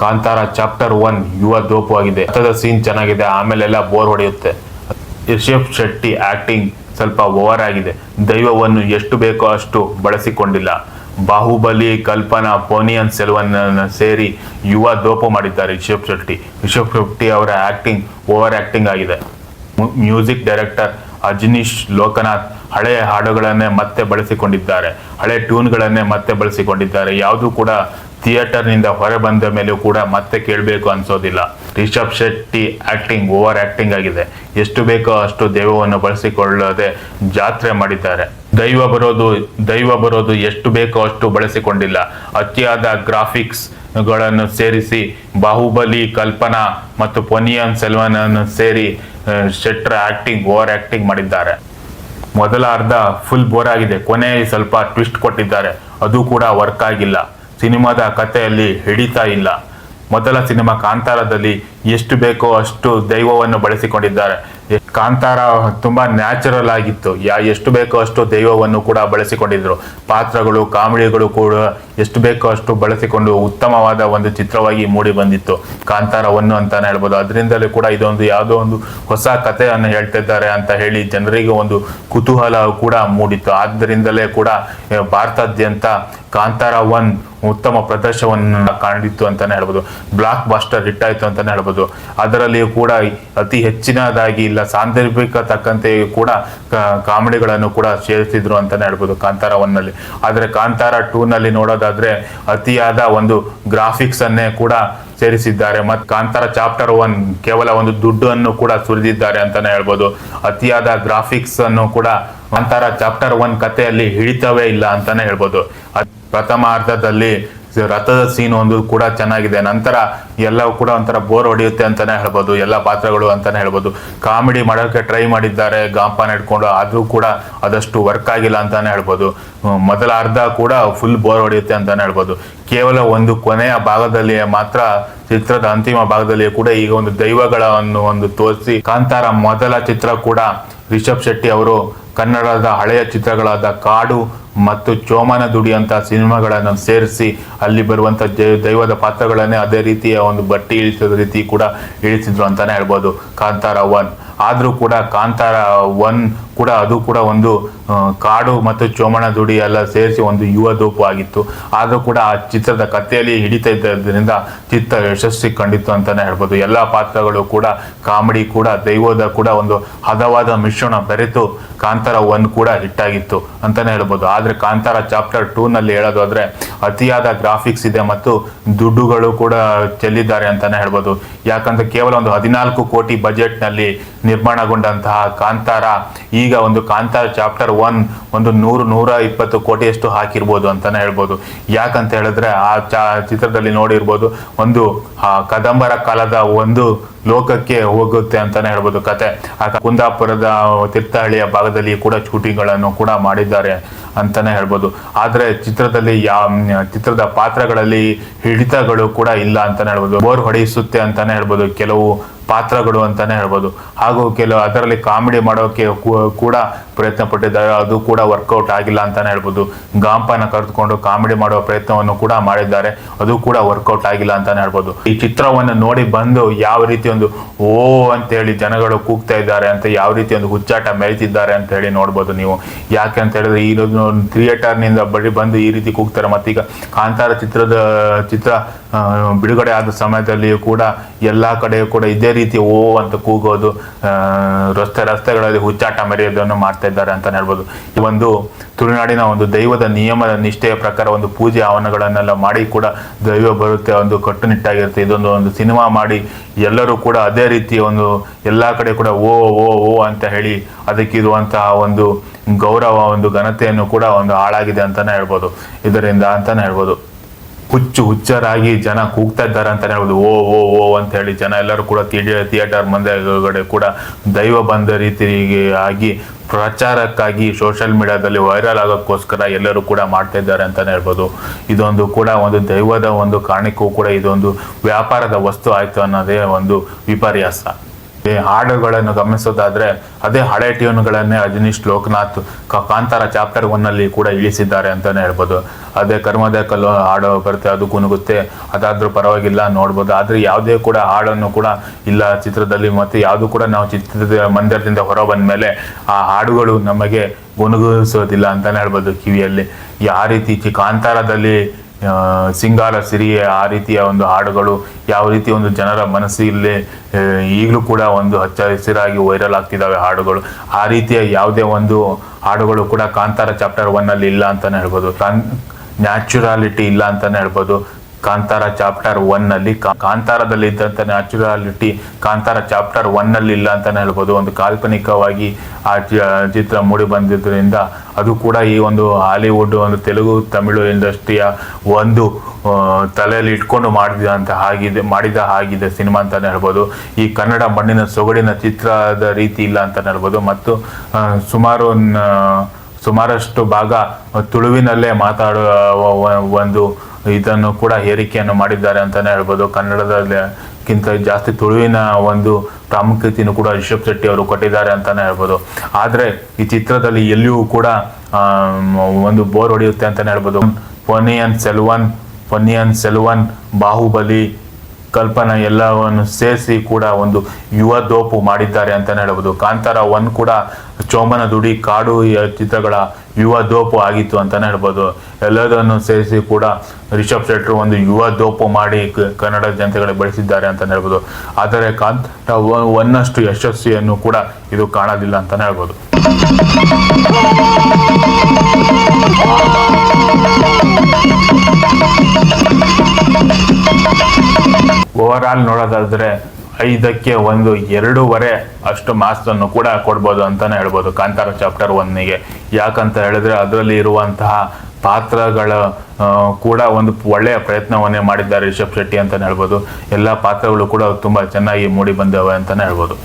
Kantara chapter 1 ಯುವ ದೋಪು ಆಗಿದೆ. Scene ಚೆನ್ನಾಗಿದೆ, ಆಮೇಲೆಲ್ಲ ಬೋರ್ ಹೊಡೆಯುತ್ತೆ. ರಿಷಬ್ ಶೆಟ್ಟಿ ಆಕ್ಟಿಂಗ್ ಸ್ವಲ್ಪ ಓವರ್ ಆಗಿದೆ. ದೈವವನ್ನು ಎಷ್ಟು ಬೇಕೋ ಅಷ್ಟು ಬಳಸಿಕೊಂಡಿಲ್ಲ. ಬಾಹುಬಲಿ, ಕಲ್ಪನಾ, ಪೋನಿಯನ್ ಸೆಲ್ವನ್ ಸೇರಿ ಯುವ ದೋಪು ಮಾಡಿದ್ದಾರೆ ರಿಷಬ್ ಶೆಟ್ಟಿ ಅವರ ಆಕ್ಟಿಂಗ್ ಓವರ್ ಆಕ್ಟಿಂಗ್ ಆಗಿದೆ. ಮ್ಯೂಸಿಕ್ ಡೈರೆಕ್ಟರ್ ಅಜನೀಶ್ ಲೋಕನಾಥ್ ಹಳೆಯ ಹಾಡುಗಳನ್ನೇ ಮತ್ತೆ ಬಳಸಿಕೊಂಡಿದ್ದಾರೆ. ಹಳೆ ಟ್ಯೂನ್ಗಳನ್ನೇ ಮತ್ತೆ ಬಳಸಿಕೊಂಡಿದ್ದಾರೆ. ಯಾವುದು ಕೂಡ ಥಿಯೇಟರ್ನಿಂದ ಹೊರ ಬಂದ ಮೇಲೂ ಕೂಡ ಮತ್ತೆ ಕೇಳಬೇಕು ಅನ್ಸೋದಿಲ್ಲ. Rishab Shetty acting over acting ಆಗಿದೆ. ಎಷ್ಟು ಬೇಕೋ ಅಷ್ಟು ದೈವವನ್ನು ಬಳಸಿಕೊಳ್ಳದೆ ಜಾತ್ರೆ ಮಾಡಿದ್ದಾರೆ. ದೈವ ಬರೋದು ಎಷ್ಟು ಬೇಕೋ ಅಷ್ಟು ಬಳಸಿಕೊಂಡಿಲ್ಲ. ಅತಿಯಾದ ಗ್ರಾಫಿಕ್ಸ್ ಗಳನ್ನು ಸೇರಿಸಿ ಬಾಹುಬಲಿ, ಕಲ್ಪನಾ ಮತ್ತು ಪೊನಿಯನ್ ಸೆಲ್ವನ್ ಅನ್ನು ಸೇರಿ ಶೆಟ್ರ ಆಕ್ಟಿಂಗ್ ಓವರ್ ಆಕ್ಟಿಂಗ್ ಮಾಡಿದ್ದಾರೆ. ಮೊದಲ ಅರ್ಧ ಫುಲ್ ಬೋರ್ ಆಗಿದೆ. ಕೊನೆ ಸ್ವಲ್ಪ ಟ್ವಿಸ್ಟ್ ಕೊಟ್ಟಿದ್ದಾರೆ, ಅದು ಕೂಡ ವರ್ಕ್ ಆಗಿಲ್ಲ. ಸಿನಿಮಾದ ಕಥೆಯಲ್ಲಿ ಹಿಡಿತಾ ಇಲ್ಲ. ಮೊದಲ ಸಿನಿಮಾ ಕಾಂತಾರದಲ್ಲಿ ಎಷ್ಟು ಬೇಕೋ ಅಷ್ಟು ದೈವವನ್ನು ಬಳಸಿಕೊಂಡಿದ್ದಾರೆ. ಕಾಂತಾರ ತುಂಬಾ ನ್ಯಾಚುರಲ್ ಆಗಿತ್ತು. ಎಷ್ಟು ಬೇಕೋ ಅಷ್ಟು ದೈವವನ್ನು ಕೂಡ ಬಳಸಿಕೊಂಡಿದ್ರು. ಪಾತ್ರಗಳು, ಕಾಮಿಡಿಗಳು ಕೂಡ ಎಷ್ಟು ಬೇಕೋ ಅಷ್ಟು ಬಳಸಿಕೊಂಡು ಉತ್ತಮವಾದ ಒಂದು ಚಿತ್ರವಾಗಿ ಮೂಡಿ ಬಂದಿತ್ತು ಕಾಂತಾರ 1 ಅಂತಾನೆ ಹೇಳ್ಬೋದು. ಅದರಿಂದಲೇ ಕೂಡ ಇದೊಂದು ಯಾವುದೋ ಒಂದು ಹೊಸ ಕಥೆಯನ್ನು ಹೇಳ್ತಿದ್ದಾರೆ ಅಂತ ಹೇಳಿ ಜನರಿಗೆ ಒಂದು ಕುತೂಹಲ ಕೂಡ ಮೂಡಿತ್ತು. ಆದ್ದರಿಂದಲೇ ಕೂಡ ಭಾರತಾದ್ಯಂತ ಕಾಂತಾರ 1 ಉತ್ತಮ ಪ್ರದರ್ಶನವನ್ನು ಕಾಣಿತ್ತು ಅಂತಾನೆ ಹೇಳ್ಬೋದು. ಬ್ಲಾಕ್ ಬಾಸ್ಟರ್ ಹಿಟ್ ಆಯ್ತು ಅಂತಾನೆ ಹೇಳ್ಬೋದು. ಅದರಲ್ಲಿಯೂ ಕೂಡ ಅತಿ ಹೆಚ್ಚಿನದಾಗಿ ಇಲ್ಲ ಸಾಂದರ್ಭಿಕ ತಕ್ಕಂತೆ ಕೂಡ ಕಾಮಿಡಿಗಳನ್ನು ಕೂಡ ಸೇರಿಸಿದ್ರು ಅಂತಾನೆ ಹೇಳ್ಬೋದು ಕಾಂತಾರ 1 ನಲ್ಲಿ. ಆದ್ರೆ ಕಾಂತಾರ 2 ನಲ್ಲಿ ನೋಡೋದಾದ್ರೆ ಅತಿಯಾದ ಒಂದು ಗ್ರಾಫಿಕ್ಸ್ ಅನ್ನೇ ಕೂಡ ಸೇರಿಸಿದ್ದಾರೆ. ಮತ್ತು ಕಾಂತಾರ ಚಾಪ್ಟರ್ 1 ಕೇವಲ ಒಂದು ದುಡ್ಡನ್ನು ಕೂಡ ಸುರಿದಿದ್ದಾರೆ ಅಂತಾನೆ ಹೇಳ್ಬೋದು. ಅತಿಯಾದ ಗ್ರಾಫಿಕ್ಸ್ ಅನ್ನು ಕೂಡ ಕಾಂತಾರ ಚಾಪ್ಟರ್ 1 ಕಥೆಯಲ್ಲಿ ಹಿಡಿತವೇ ಇಲ್ಲ ಅಂತಾನೆ ಹೇಳ್ಬೋದು. ಪ್ರಥಮ ಅರ್ಧದಲ್ಲಿ ರಥದ ಸೀನ್ ಒಂದು ಕೂಡ ಚೆನ್ನಾಗಿದೆ. ನಂತರ ಎಲ್ಲವೂ ಕೂಡ ಒಂಥರ ಬೋರ್ ಹೊಡೆಯುತ್ತೆ ಅಂತಾನೆ ಹೇಳ್ಬೋದು. ಎಲ್ಲ ಪಾತ್ರಗಳು ಅಂತಾನೆ ಹೇಳ್ಬೋದು. ಕಾಮಿಡಿ ಮಾಡೋಕೆ ಟ್ರೈ ಮಾಡಿದ್ದಾರೆ ಗಾಂಪನ ಇಟ್ಕೊಂಡು, ಆದ್ರೂ ಕೂಡ ಅದಷ್ಟು ವರ್ಕ್ ಆಗಿಲ್ಲ ಅಂತಾನೆ ಹೇಳ್ಬೋದು. ಮೊದಲ ಅರ್ಧ ಕೂಡ ಫುಲ್ ಬೋರ್ ಹೊಡೆಯುತ್ತೆ ಅಂತಾನೆ ಹೇಳ್ಬೋದು. ಕೇವಲ ಒಂದು ಕೊನೆಯ ಭಾಗದಲ್ಲಿ ಮಾತ್ರ, ಚಿತ್ರದ ಅಂತಿಮ ಭಾಗದಲ್ಲಿ ಕೂಡ ಈಗ ಒಂದು ದೈವಗಳನ್ನು ಒಂದು ತೋರಿಸಿ. ಕಾಂತಾರ ಮೊದಲ ಚಿತ್ರ ಕೂಡ ರಿಷಬ್ ಶೆಟ್ಟಿ ಅವರು ಕನ್ನಡದ ಹಳೆಯ ಚಿತ್ರಗಳಾದ ಕಾಡು ಮತ್ತು ಚೋಮನ ದುಡಿ ಅಂತ ಸಿನಿಮಾಗಳನ್ನು ಸೇರಿಸಿ ಅಲ್ಲಿ ಬರುವಂತ ದೈವದ ಪಾತ್ರಗಳನ್ನೇ ಅದೇ ರೀತಿಯ ಒಂದು ಬಟ್ಟಿ ಇಳಿಸಿದ ರೀತಿ ಕೂಡ ಇಳಿಸಿದ್ರು ಅಂತಾನೆ ಹೇಳ್ಬೋದು ಕಾಂತಾರ 1. ಆದ್ರೂ ಕೂಡ ಕಾಂತಾರ 1 ಕೂಡ ಅದು ಕೂಡ ಒಂದು ಕಾಡು ಮತ್ತು ಚೋಮನ ದುಡಿ ಎಲ್ಲ ಸೇರಿಸಿ ಒಂದು ಯುವ ದೋಪು ಆಗಿತ್ತು. ಆದ್ರೂ ಕೂಡ ಆ ಚಿತ್ರದ ಕಥೆಯಲ್ಲಿ ಹಿಡಿತಾ ಇದ್ದರಿಂದ ಚಿತ್ರ ಯಶಸ್ವಿ ಕಂಡಿತ್ತು ಅಂತಾನೆ ಹೇಳ್ಬೋದು. ಎಲ್ಲಾ ಪಾತ್ರಗಳು ಕೂಡ, ಕಾಮಿಡಿ ಕೂಡ, ದೈವದ ಕೂಡ ಒಂದು ಹದವಾದ ಮಿಶ್ರಣ ಬೆರೆತು ಕಾಂತಾರ 1 ಕೂಡ ಹಿಟ್ ಆಗಿತ್ತು ಅಂತಾನೆ ಹೇಳ್ಬೋದು. ಆದ್ರೆ ಕಾಂತಾರ ಚಾಪ್ಟರ್ 2 ನಲ್ಲಿ ಹೇಳೋದಾದ್ರೆ ಅತಿಯಾದ ಗ್ರಾಫಿಕ್ಸ್ ಇದೆ ಮತ್ತು ದುಡ್ಡುಗಳು ಕೂಡ ಚೆಲ್ಲಿದ್ದಾರೆ ಅಂತಾನೆ ಹೇಳ್ಬೋದು. ಯಾಕಂದ್ರೆ ಕೇವಲ ಒಂದು 14 ಕೋಟಿ ಬಜೆಟ್ ನಲ್ಲಿ ನಿರ್ಮಾಣಗೊಂಡಂತಹ ಕಾಂತಾರ ಈಗ ಒಂದು ಕಾಂತಾರ ಚಾಪ್ಟರ್ 1 ಒಂದು 100-120 ಕೋಟಿಯಷ್ಟು ಹಾಕಿರ್ಬೋದು ಅಂತಾನೆ ಹೇಳ್ಬೋದು. ಯಾಕಂತ ಹೇಳಿದ್ರೆ ಆ ಚಿತ್ರದಲ್ಲಿ ನೋಡಿರ್ಬೋದು, ಒಂದು ಕದಂಬರ ಕಾಲದ ಒಂದು ಲೋಕಕ್ಕೆ ಹೋಗುತ್ತೆ ಅಂತಾನೆ ಹೇಳ್ಬೋದು ಕತೆ. ಆ ಕುಂದಾಪುರದ ತೀರ್ಥಹಳ್ಳಿಯ ಭಾಗದಲ್ಲಿ ಕೂಡ ಶೂಟಿಂಗ್ ಗಳನ್ನು ಕೂಡ ಮಾಡಿದ್ದಾರೆ ಅಂತಾನೆ ಹೇಳ್ಬೋದು. ಆದ್ರೆ ಚಿತ್ರದ ಪಾತ್ರಗಳಲ್ಲಿ ಹಿಡಿತಗಳು ಕೂಡ ಇಲ್ಲ ಅಂತಾನೆ ಹೇಳ್ಬೋದು. ಬೋರ್ ಹೊಡೆಯಿಸುತ್ತೆ ಅಂತಾನೆ ಹೇಳ್ಬೋದು ಕೆಲವು ಪಾತ್ರಗಳು ಅಂತಾನೆ ಹೇಳ್ಬೋದು. ಹಾಗೂ ಕೆಲವು ಅದರಲ್ಲಿ ಕಾಮಿಡಿ ಮಾಡೋಕೆ ಕೂಡ ಪ್ರಯತ್ನ ಪಟ್ಟಿದ್ದಾರೆ, ಅದು ಕೂಡ ವರ್ಕೌಟ್ ಆಗಿಲ್ಲ ಅಂತಾನೆ ಹೇಳ್ಬೋದು. ಗಾಂಪನ ಕರೆದುಕೊಂಡು ಕಾಮಿಡಿ ಮಾಡುವ ಪ್ರಯತ್ನವನ್ನು ಕೂಡ ಮಾಡಿದ್ದಾರೆ, ಅದು ಕೂಡ ವರ್ಕೌಟ್ ಆಗಿಲ್ಲ ಅಂತಾನೆ ಹೇಳ್ಬೋದು. ಈ ಚಿತ್ರವನ್ನು ನೋಡಿ ಬಂದು ಯಾವ ರೀತಿ ಒಂದು ಓ ಅಂತ ಹೇಳಿ ಜನಗಳು ಕೂಗ್ತಾ ಇದ್ದಾರೆ ಅಂತ, ಯಾವ ರೀತಿ ಒಂದು ಹುಚ್ಚಾಟ ಮೆರೆತಿದ್ದಾರೆ ಅಂತ ಹೇಳಿ ನೋಡ್ಬೋದು ನೀವು. ಯಾಕೆ ಅಂತ ಹೇಳಿದ್ರೆ ಈ ಥಿಯೇಟರ್ ನಿಂದ ಬಂದು ಈ ರೀತಿ ಕೂಗ್ತಾರೆ. ಮತ್ತೀಗ ಕಾಂತಾರ ಚಿತ್ರ ಬಿಡುಗಡೆ ಆದ ಸಮಯದಲ್ಲಿ ಕೂಡ ಎಲ್ಲಾ ಕಡೆ ಕೂಡ ಇದೇ ರೀತಿ ಓ ಅಂತ ಕೂಗೋದು, ರಸ್ತೆಗಳಲ್ಲಿ ಹುಚ್ಚಾಟ ಮೆರೆಯೋದನ್ನು ಮಾಡ್ತಾ ಇದ್ದಾರೆ ಅಂತ ಹೇಳ್ಬೋದು. ಈ ಒಂದು ತುಳುನಾಡಿನ ಒಂದು ದೈವದ ನಿಯಮದ ನಿಷ್ಠೆಯ ಪ್ರಕಾರ ಒಂದು ಪೂಜೆ ಹವನಗಳನ್ನೆಲ್ಲ ಮಾಡಿ ಕೂಡ ದೈವ ಬರುತ್ತೆ, ಒಂದು ಕಟ್ಟುನಿಟ್ಟಾಗಿರುತ್ತೆ. ಇದೊಂದು ಸಿನಿಮಾ ಮಾಡಿ ಎಲ್ಲರೂ ಕೂಡ ಅದೇ ರೀತಿ ಒಂದು ಎಲ್ಲಾ ಕಡೆ ಕೂಡ ಓ ಓ ಓ ಅಂತ ಹೇಳಿ ಅದಕ್ಕಿರುವಂತಹ ಒಂದು ಗೌರವ, ಒಂದು ಘನತೆಯನ್ನು ಕೂಡ ಒಂದು ಹಾಳಾಗಿದೆ ಅಂತಾನೆ ಹೇಳ್ಬೋದು ಇದರಿಂದ ಅಂತಾನೆ ಹೇಳ್ಬೋದು. ಹುಚ್ಚರಾಗಿ ಜನ ಕೂಗ್ತಾ ಇದ್ದಾರೆ ಅಂತಾನೆ ಹೇಳ್ಬೋದು. ಓ ಓ ಓ ಅಂತ ಹೇಳಿ ಜನ ಎಲ್ಲರೂ ಕೂಡ ಥಿಯೇಟರ್ ಮುಂದೆ ಕೂಡ ದೈವ ಬಂದ ರೀತಿ ಆಗಿ ಪ್ರಚಾರಕ್ಕಾಗಿ ಸೋಷಿಯಲ್ ಮೀಡಿಯಾದಲ್ಲಿ ವೈರಲ್ ಆಗೋಕ್ಕೋಸ್ಕರ ಎಲ್ಲರೂ ಕೂಡ ಮಾಡ್ತಾ ಇದ್ದಾರೆ ಅಂತಾನೆ ಹೇಳ್ಬೋದು. ಇದೊಂದು ಕೂಡ ಒಂದು ದೈವದ ಒಂದು ಕಾರಣಕ್ಕೂ ಕೂಡ ಇದೊಂದು ವ್ಯಾಪಾರದ ವಸ್ತು ಆಯ್ತು ಅನ್ನೋದೇ ಒಂದು ವಿಪರ್ಯಾಸ. ಈ ಹಾಡುಗಳನ್ನು ಗಮನಿಸೋದಾದ್ರೆ ಅದೇ ಹಳೆ ಟ್ಯೂನ್ಗಳನ್ನೇ ರಜನೀಶ್ ಲೋಕನಾಥ್ ಕಾಂತಾರ ಚಾಪ್ಟರ್ 1 ಅಲ್ಲಿ ಕೂಡ ಇಳಿಸಿದ್ದಾರೆ ಅಂತಾನೆ ಹೇಳ್ಬೋದು. ಅದೇ ಕರ್ಮದ ಕಲ್ಲು ಹಾಡು ಬರುತ್ತೆ, ಅದು ಗುನುಗುತ್ತೆ, ಅದಾದ್ರೂ ಪರವಾಗಿಲ್ಲ ನೋಡ್ಬೋದು. ಆದ್ರೆ ಯಾವುದೇ ಕೂಡ ಹಾಡನ್ನು ಕೂಡ ಇಲ್ಲ ಚಿತ್ರದಲ್ಲಿ, ಮತ್ತೆ ಯಾವುದು ಕೂಡ ನಾವು ಚಿತ್ರದ ಮಂದಿರದಿಂದ ಹೊರ ಬಂದ ಮೇಲೆ ಆ ಹಾಡುಗಳು ನಮಗೆ ಗುನುಗಿಸೋದಿಲ್ಲ ಅಂತಾನೆ ಹೇಳ್ಬೋದು ಕಿವಿಯಲ್ಲಿ. ಯಾವ ರೀತಿ ಕಾಂತಾರದಲ್ಲಿ ಸಿಂಗಾರ ಸಿರಿಯೆ ಆ ರೀತಿಯ ಒಂದು ಹಾಡುಗಳು ಯಾವ ರೀತಿ ಒಂದು ಜನರ ಮನಸ್ಸಲ್ಲಿ ಈಗಲೂ ಕೂಡ ಒಂದು ಹಚ್ಚ ಹಸಿರಾಗಿ ವೈರಲ್ ಆಗ್ತಿದ್ದಾವೆ ಹಾಡುಗಳು, ಆ ರೀತಿಯ ಯಾವುದೇ ಒಂದು ಹಾಡುಗಳು ಕೂಡ ಕಾಂತಾರ ಚಾಪ್ಟರ್ 1 ಅಲ್ಲಿ ಇಲ್ಲ ಅಂತಾನೆ ಹೇಳ್ಬೋದು. ನ್ಯಾಚುರಾಲಿಟಿ ಇಲ್ಲ ಅಂತಾನೆ ಹೇಳ್ಬೋದು. ಕಾಂತಾರ ಚಾಪ್ಟರ್ 1 ಅಲ್ಲಿ ಕಾಂತಾರದಲ್ಲಿ ಇದ್ದಂತ ನ್ಯಾಚುರಾಲಿಟಿ ಕಾಂತಾರ ಚಾಪ್ಟರ್ 1 ಅಲ್ಲಿ ಇಲ್ಲ ಅಂತಾನೆ ಹೇಳ್ಬೋದು. ಒಂದು ಕಾಲ್ಪನಿಕವಾಗಿ ಆ ಚಿತ್ರ ಮೂಡಿ ಬಂದಿದ್ದರಿಂದ ಅದು ಕೂಡ ಈ ಒಂದು ಹಾಲಿವುಡ್, ಒಂದು ತೆಲುಗು ತಮಿಳು ಇಂಡಸ್ಟ್ರಿಯ ಒಂದು ತಲೆಯಲ್ಲಿ ಇಟ್ಕೊಂಡು ಮಾಡಿದ ಹಾಗಿದೆ ಸಿನಿಮಾ ಅಂತಾನೆ ಹೇಳ್ಬೋದು. ಈ ಕನ್ನಡ ಮಣ್ಣಿನ ಸೊಗಡಿನ ಚಿತ್ರದ ರೀತಿ ಇಲ್ಲ ಅಂತಾನೆ ಹೇಳ್ಬೋದು. ಮತ್ತು ಸುಮಾರಷ್ಟು ಭಾಗ ತುಳುವಿನಲ್ಲೇ ಮಾತಾಡುವ ಒಂದು ಇದನ್ನು ಕೂಡ ಹೇರಿಕೆಯನ್ನು ಮಾಡಿದ್ದಾರೆ ಅಂತಾನೆ ಹೇಳ್ಬೋದು. ಕನ್ನಡದಕ್ಕಿಂತ ಜಾಸ್ತಿ ತುಳುವಿನ ಒಂದು ಪ್ರಾಮುಖ್ಯತೆಯನ್ನು ಕೂಡ ರಿಷಬ್ ಶೆಟ್ಟಿ ಅವರು ಕೊಟ್ಟಿದ್ದಾರೆ ಅಂತಾನೆ ಹೇಳ್ಬೋದು. ಆದ್ರೆ ಈ ಚಿತ್ರದಲ್ಲಿ ಎಲ್ಲಿಯೂ ಕೂಡ ಒಂದು ಬೋರ್ ಹೊಡೆಯುತ್ತೆ ಅಂತಾನೆ ಹೇಳ್ಬೋದು. ಪೊನ್ನಿಯಿನ್ ಸೆಲ್ವನ್, ಬಾಹುಬಲಿ, ಕಲ್ಪನಾ ಎಲ್ಲವನ್ನು ಸೇರಿಸಿ ಕೂಡ ಒಂದು ಯುವ ದೋಪು ಮಾಡಿದ್ದಾರೆ ಅಂತಾನೆ ಹೇಳ್ಬೋದು. ಕಾಂತಾರ 1 ಕೂಡ ಚೋಮನ ದುಡಿ, ಕಾಡು ಚಿತ್ರಗಳ ಯುವ ದೋಪು ಆಗಿತ್ತು ಅಂತಾನೆ ಹೇಳ್ಬೋದು. ಎಲ್ಲದನ್ನು ಸೇರಿಸಿ ಕೂಡ ರಿಷಬ್ ಶೆಟ್ಟಿ ಒಂದು ಯುವ ದೋಪು ಮಾಡಿ ಕನ್ನಡ ಜನತೆಗಳಿಗೆ ಬೆಳೆಸಿದ್ದಾರೆ ಅಂತಾನೆ ಹೇಳ್ಬೋದು. ಆದರೆ ಕಾಂತಾರ 1 ಅಷ್ಟು ಯಶಸ್ವಿಯನ್ನು ಕೂಡ ಇದು ಕಾಣೋದಿಲ್ಲ ಅಂತಾನೆ ಹೇಳ್ಬೋದು. ಓವರ್ ಆಲ್ ನೋಡೋದಾದ್ರೆ 5ಕ್ಕೆ 2.5 ಅಷ್ಟು ಮಾರ್ಕ್ಸ್ ಅನ್ನು ಕೂಡ ಕೊಡ್ಬೋದು ಅಂತಾನೆ ಹೇಳ್ಬೋದು ಕಾಂತಾರ ಚಾಪ್ಟರ್ 1ಗೆ. ಯಾಕಂತ ಹೇಳಿದ್ರೆ ಅದರಲ್ಲಿ ಇರುವಂತಹ ಪಾತ್ರಗಳ ಕೂಡ ಒಂದು ಒಳ್ಳೆಯ ಪ್ರಯತ್ನವನ್ನೇ ಮಾಡಿದ್ದಾರೆ ರಿಷಬ್ ಶೆಟ್ಟಿ ಅಂತಾನೆ ಹೇಳ್ಬೋದು. ಎಲ್ಲ ಪಾತ್ರಗಳು ಕೂಡ ತುಂಬಾ ಚೆನ್ನಾಗಿ ಮೂಡಿ ಬಂದವೆ ಅಂತಾನೆ ಹೇಳ್ಬೋದು.